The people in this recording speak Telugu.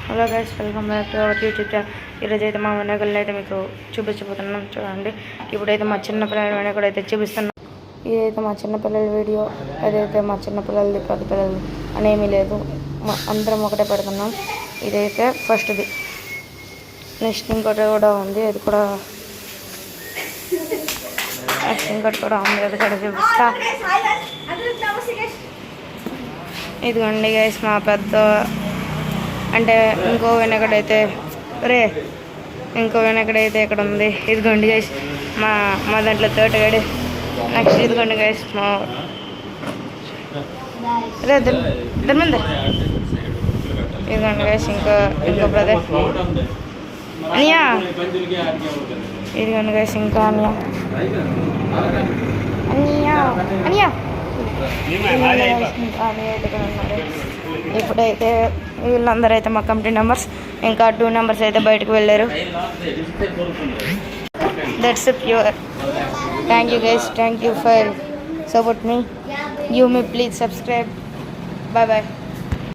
Hello guys, welcome back to our YouTube channel. ఈరోజు అయితే మా వినాయకుడిని అయితే మీకు చూపించబోతున్నాం. చూడండి, ఇప్పుడైతే మా చిన్నపిల్లల వినాయకుడు అయితే చూపిస్తున్నాం. ఇదైతే మా చిన్నపిల్లల వీడియో. అదైతే మా చిన్నపిల్లలది, పెద్ద పిల్లలది అనేమీ లేదు, అందరం ఒకటే పెడుతున్నాం. ఇదైతే ఫస్ట్ది. నెక్స్ట్ ఇంకోటి కూడా ఉంది, అది కూడా ఇంకోటి కూడా ఉంది, అది కూడా చూపిస్తా. ఇదిగోండి గైస్, మా పెద్ద అంటే ఇంకో వినాయకుడైతే ఇక్కడ ఉంది. ఇదిగోండి గైస్, మా దాంట్లో తోటగాడు. నెక్స్ట్ ఇదిగోండి గైస్, మా ధర్మేందర్. ఇదిగోండి గైస్, ఇంకో బ్రదర్ అనియా. ఇదిగోండి గైస్, ఇంకా అనియా. ఇప్పుడైతే వీళ్ళందరూ అయితే మా కమిటీ మెంబర్స్, ఇంకా 2 మెంబర్స్ అయితే బయటకు వెళ్ళారు. That's pure. Thank you guys, thank you for support మీ. Give me please subscribe. Bye bye.